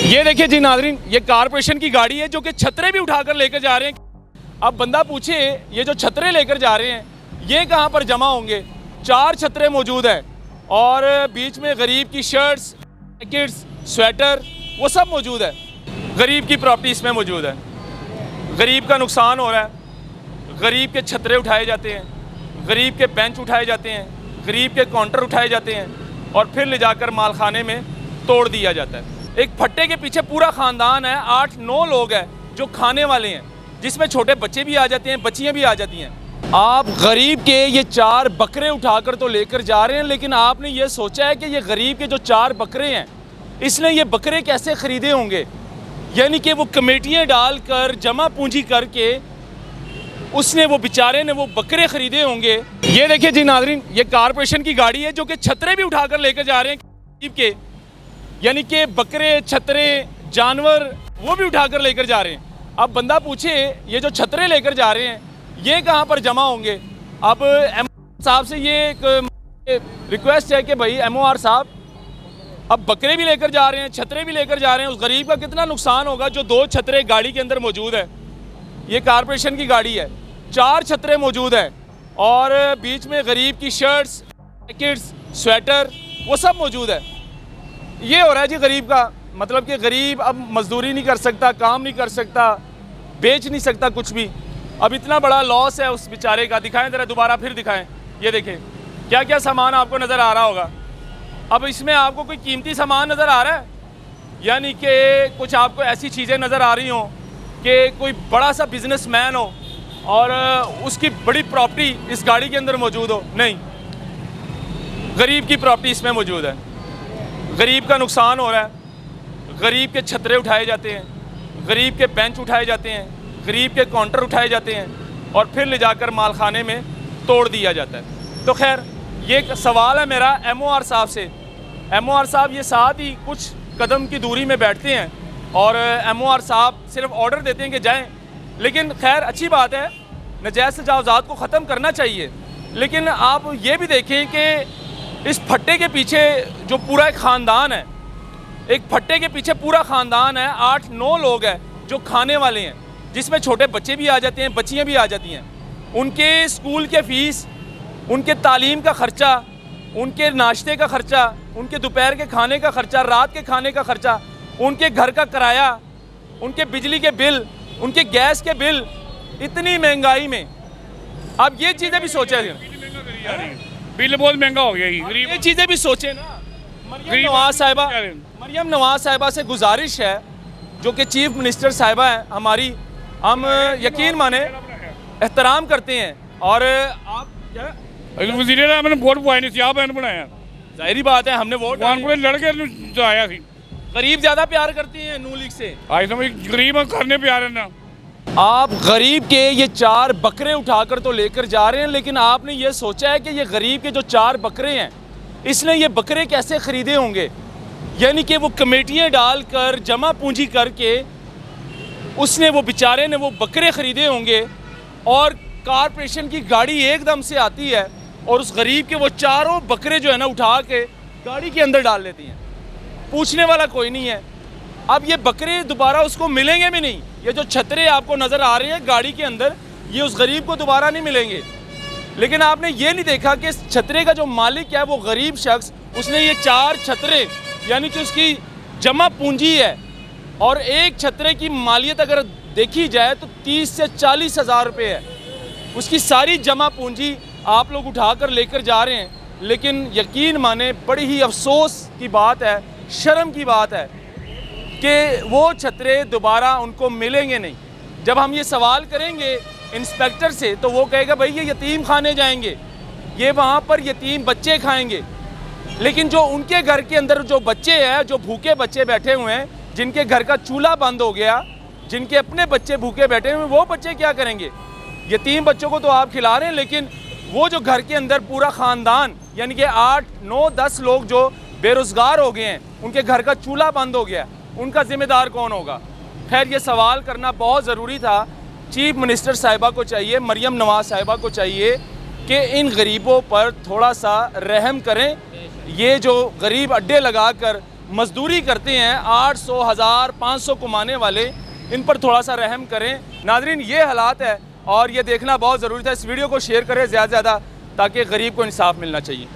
ये देखिए जी नाज़रीन, ये कारपोरेशन की गाड़ी है जो कि छतरे भी उठाकर लेकर जा रहे हैं। अब बंदा पूछे ये जो छतरे लेकर जा रहे हैं ये कहाँ पर जमा होंगे। 4 छतरे मौजूद हैं और बीच में गरीब की शर्ट्स, जैकेट्स, स्वेटर वो सब मौजूद है। गरीब की प्रॉपर्टी इसमें मौजूद है। गरीब का नुकसान हो रहा है। गरीब के छतरे उठाए जाते हैं, गरीब के बेंच उठाए जाते हैं, गरीब के काउंटर उठाए जाते हैं और फिर ले जाकर मालखाने में तोड़ दिया जाता है। एक फट्टे के पीछे पूरा ख़ानदान है, 8-9 लोग हैं जो खाने वाले हैं, जिसमें छोटे बच्चे भी आ जाते हैं, बच्चियाँ भी आ जाती हैं। आप गरीब के ये 4 बकरे उठाकर तो लेकर जा रहे हैं, लेकिन आपने ये सोचा है कि ये गरीब के जो 4 बकरे हैं इसने ये बकरे कैसे ख़रीदे होंगे। यानी कि वो कमेटियाँ डालकर जमा पूंजी करके उसने वो बेचारे ने वो बकरे ख़रीदे होंगे। ये देखिए जी नाज़रीन, ये कारपोरेशन की गाड़ी है जो कि छतरे भी उठाकर लेकर जा रहे हैं गरीब के, यानी कि बकरे, छतरे, जानवर वो भी उठाकर लेकर जा रहे हैं। अब बंदा पूछे ये जो छतरे लेकर जा रहे हैं ये कहाँ पर जमा होंगे। अब MOR साहब से ये एक रिक्वेस्ट है कि भाई MOR साहब, अब बकरे भी लेकर जा रहे हैं, छतरे भी लेकर जा रहे हैं, उस गरीब का कितना नुकसान होगा जो 2 छतरे गाड़ी के अंदर मौजूद है। ये कारपोरेशन की गाड़ी है, 4 छतरे मौजूद हैं और बीच में गरीब की शर्ट्स, जैकेट्स, स्वेटर वो सब मौजूद है। ये हो रहा है जी गरीब का, मतलब कि गरीब अब मजदूरी नहीं कर सकता, काम नहीं कर सकता, बेच नहीं सकता कुछ भी। अब इतना बड़ा लॉस है उस बेचारे का। दिखाएं ज़रा, दोबारा फिर दिखाएं। ये देखें क्या क्या सामान आपको नज़र आ रहा होगा। अब इसमें आपको कोई कीमती सामान नज़र आ रहा है, यानी कि कुछ आपको ऐसी चीज़ें नज़र आ रही हों कि कोई बड़ा सा बिजनेसमैन हो और उसकी बड़ी प्रॉपर्टी इस गाड़ी के अंदर मौजूद हो। नहीं, गरीब की प्रॉपर्टी इसमें मौजूद है। गरीब का नुकसान हो रहा है। गरीब के छतरे उठाए जाते हैं, गरीब के बेंच उठाए जाते हैं, गरीब के काउंटर उठाए जाते हैं और फिर ले जाकर मालखाने में तोड़ दिया जाता है। तो खैर ये एक सवाल है मेरा MOR साहब से। MOR साहब ये साथ ही कुछ कदम की दूरी में बैठते हैं और MOR साहब सिर्फ ऑर्डर देते हैं कि जाएं, लेकिन खैर अच्छी बात है, नजायज़ तजावुज़ात को ख़त्म करना चाहिए। लेकिन आप ये भी देखें कि इस फट्टे के पीछे जो पूरा एक ख़ानदान है, एक फट्टे के पीछे पूरा ख़ानदान है, 8-9 लोग हैं जो खाने वाले हैं, जिसमें छोटे बच्चे भी आ जाते हैं, बच्चियाँ भी आ जाती हैं। उनके स्कूल के फ़ीस, उनके तालीम का ख़र्चा, उनके नाश्ते का ख़र्चा, उनके दोपहर के खाने का ख़र्चा, रात के खाने का ख़र्चा, उनके घर का किराया, उनके बिजली के बिल, उनके गैस के बिल, इतनी महंगाई में अब ये चीज़ें भी सोचें। बिल बहुत महंगा हो गया। ये चीज़ें भी सोचें ना। मरियम नवाज साहिबा से गुजारिश है, जो कि चीफ मिनिस्टर साहिबा है हमारी, हम यकीन माने एहतराम करते हैं और आप क्या मैंने वोट पाए नहीं, आप मैंने बनाया। जाहिर बात है हमने वोट लड़के जो आया थी। गरीब ज़्यादा प्यार करती हैं नून लीग से। आज समझ गरीब करने प्यार है ना। आप गरीब के ये 4 बकरे उठाकर तो लेकर जा रहे हैं, लेकिन आपने ये सोचा है कि ये गरीब के जो 4 बकरे हैं इसने ये बकरे कैसे ख़रीदे होंगे। यानी कि वो कमेटियाँ डालकर जमा पूंजी करके उसने वो बेचारे ने वो बकरे ख़रीदे होंगे और कारपोरेशन की गाड़ी एकदम से आती है और उस गरीब के वो 4 बकरे जो है ना उठा के गाड़ी के अंदर डाल लेती हैं। पूछने वाला कोई नहीं है। अब ये बकरे दोबारा उसको मिलेंगे भी नहीं। ये जो छतरे आपको नज़र आ रहे हैं गाड़ी के अंदर, ये उस गरीब को दोबारा नहीं मिलेंगे। लेकिन आपने ये नहीं देखा कि इस छतरे का जो मालिक है वो गरीब शख्स, उसने ये 4 छतरे, यानी कि उसकी जमा पूंजी है और एक छतरे की मालियत अगर देखी जाए तो 30 से 40 हज़ार रुपये है। उसकी सारी जमा पूंजी आप लोग उठा कर लेकर जा रहे हैं। लेकिन यकीन माने बड़ी ही अफसोस की बात है, शर्म की बात है कि वो छतरे दोबारा उनको मिलेंगे नहीं। जब हम ये सवाल करेंगे इंस्पेक्टर से तो वो कहेगा भाई ये यतीम खाने जाएंगे, ये वहाँ पर यतीम बच्चे खाएंगे। लेकिन जो उनके घर के अंदर जो बच्चे हैं, जो भूखे बच्चे बैठे हुए हैं, जिनके घर का चूल्हा बंद हो गया, जिनके अपने बच्चे भूखे बैठे हुए हैं, वो बच्चे क्या करेंगे। यतीम बच्चों को तो आप खिला रहे हैं, लेकिन वो जो घर के अंदर पूरा ख़ानदान, यानी कि 8-9-10 लोग जो बेरोज़गार हो गए हैं, उनके घर का चूल्हा बंद हो गया, उनका ज़िम्मेदार कौन होगा। खैर ये सवाल करना बहुत ज़रूरी था। चीफ मिनिस्टर साहिबा को चाहिए, मरियम नवाज साहिबा को चाहिए कि इन गरीबों पर थोड़ा सा रहम करें। ये जो गरीब अड्डे लगाकर मजदूरी करते हैं 800, 1000, 500 कमाने वाले, इन पर थोड़ा सा रहम करें। नाजरीन, ये हालात है और ये देखना बहुत ज़रूरी था। इस वीडियो को शेयर करें ज़्यादा से ज़्यादा ताकि गरीब को इंसाफ मिलना चाहिए।